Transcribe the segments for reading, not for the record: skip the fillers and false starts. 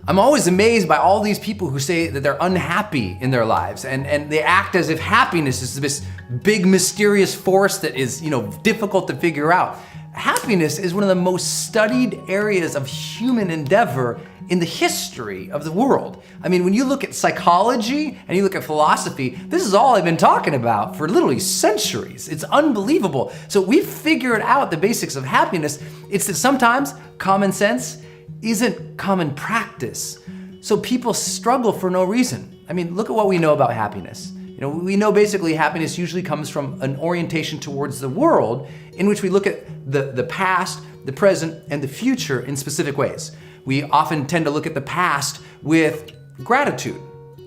I'm always amazed by all these people who say that they're unhappy in their lives, and they act as if happiness is this big mysterious force that is, difficult to figure out. Happiness is one of the most studied areas of human endeavor in the history of the world. I mean, when you look at psychology and you look at philosophy, this is all I've been talking about for literally centuries. It's unbelievable. So we've figured out the basics of happiness. It's that sometimes common sense isn't common practice. So people struggle for no reason. I mean, look at what we know about happiness. We know basically happiness usually comes from an orientation towards the world in which we look at the past, the present, and the future in specific ways. We often tend to look at the past with gratitude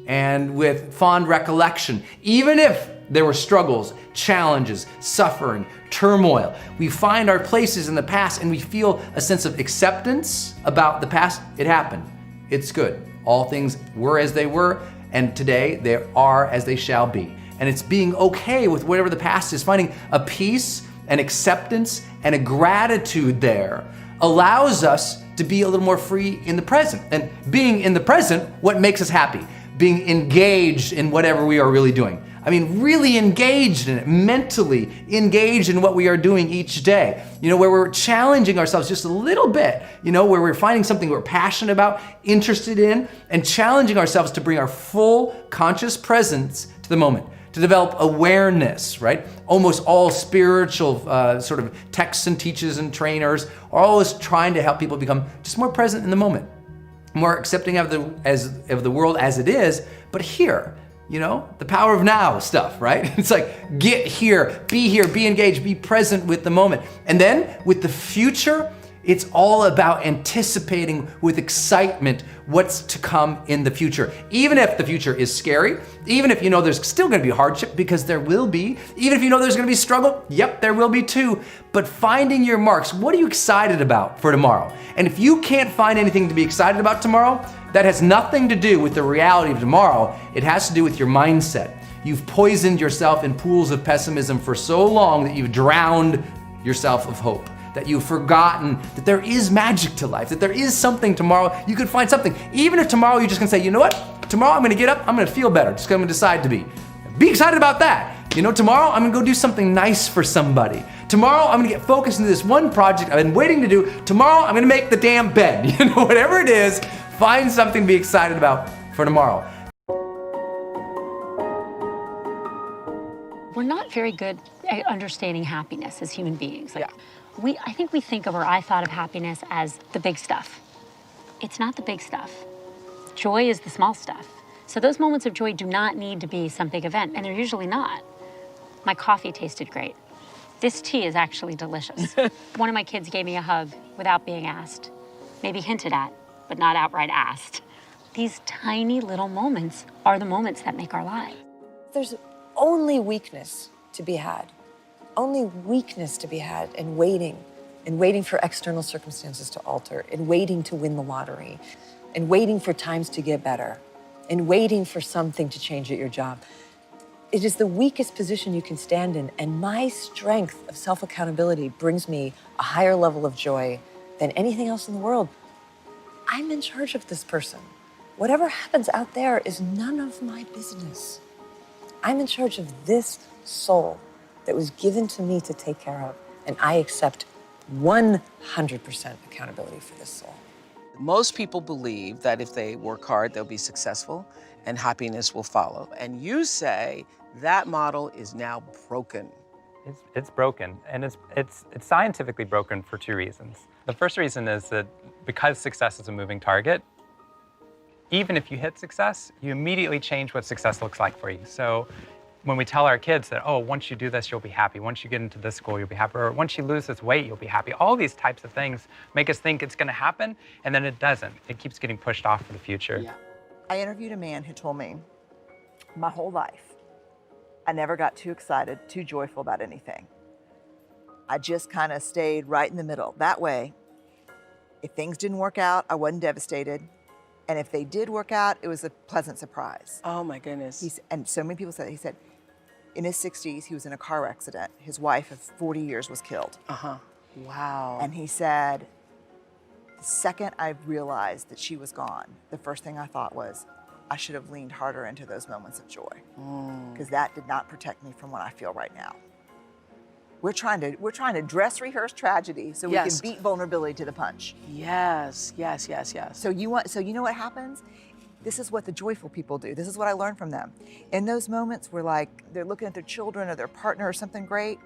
and with fond recollection, even if there were struggles, challenges, suffering, turmoil. We find our places in the past and we feel a sense of acceptance about the past. It happened. It's good. All things were as they were, and today they are as they shall be. And it's being okay with whatever the past is, finding a peace, an acceptance, and a gratitude there allows us to be a little more free in the present. And being in the present, what makes us happy? Being engaged in whatever we are really doing. I mean, really engaged in it, mentally engaged in what we are doing each day. Where we're challenging ourselves just a little bit, where we're finding something we're passionate about, interested in, and challenging ourselves to bring our full conscious presence to the moment, to develop awareness, right? Almost all spiritual sort of texts and teachers and trainers are always trying to help people become just more present in the moment, more accepting of the world as it is, but here. The power of now stuff, right? It's like, get here, be engaged, be present with the moment. And then with the future, it's all about anticipating with excitement what's to come in the future. Even if the future is scary, even if there's still gonna be hardship, because there will be, even if there's gonna be struggle, yep, there will be too. But finding your marks, what are you excited about for tomorrow? And if you can't find anything to be excited about tomorrow, that has nothing to do with the reality of tomorrow. It has to do with your mindset. You've poisoned yourself in pools of pessimism for so long that you've drowned yourself of hope, that you've forgotten that there is magic to life, that there is something tomorrow. You could find something. Even if tomorrow you're just gonna say, you know what? Tomorrow I'm gonna get up, I'm gonna feel better. Just gonna decide to be. Be excited about that. Tomorrow I'm gonna go do something nice for somebody. Tomorrow I'm gonna get focused into this one project I've been waiting to do. Tomorrow I'm gonna make the damn bed. Whatever it is, find something to be excited about for tomorrow. We're not very good at understanding happiness as human beings. I think we think of, or I thought of happiness as the big stuff. It's not the big stuff. Joy is the small stuff. So those moments of joy do not need to be some big event, and they're usually not. My coffee tasted great. This tea is actually delicious. One of my kids gave me a hug without being asked, maybe hinted at, but not outright asked. These tiny little moments are the moments that make our lives. There's only weakness to be had. Only weakness to be had in waiting for external circumstances to alter, in waiting to win the lottery, in waiting for times to get better, in waiting for something to change at your job. It is the weakest position you can stand in, and my strength of self-accountability brings me a higher level of joy than anything else in the world. I'm in charge of this person. Whatever happens out there is none of my business. I'm in charge of this soul that was given to me to take care of, and I accept 100% accountability for this soul. Most people believe that if they work hard, they'll be successful and happiness will follow. And you say that model is now broken. It's broken, and it's scientifically broken for two reasons. The first reason is that because success is a moving target, even if you hit success, you immediately change what success looks like for you. So when we tell our kids that, oh, once you do this, you'll be happy. Once you get into this school, you'll be happy. Or once you lose this weight, you'll be happy. All these types of things make us think it's gonna happen, and then it doesn't. It keeps getting pushed off for the future. Yeah. I interviewed a man who told me, my whole life, I never got too excited, too joyful about anything. I just kind of stayed right in the middle. That way, if things didn't work out, I wasn't devastated. And if they did work out, it was a pleasant surprise. Oh my goodness. And so many people said, he said, in his 60s, he was in a car accident. His wife of 40 years was killed. Wow. And he said, The second I realized that she was gone, the first thing I thought was, I should have leaned harder into those moments of joy, because that did not protect me from what I feel right now. We're trying to dress rehearse tragedy so we can beat vulnerability to the punch. Yes, yes, yes, yes. So you know what happens? This is what the joyful people do. This is what I learned from them. In those moments where like they're looking at their children or their partner or something great,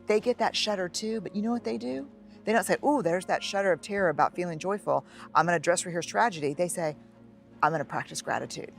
they get that shudder too, but you know what they do? They don't say, "Ooh, there's that shudder of terror about feeling joyful. I'm gonna dress rehearse tragedy." They say, "I'm gonna practice gratitude."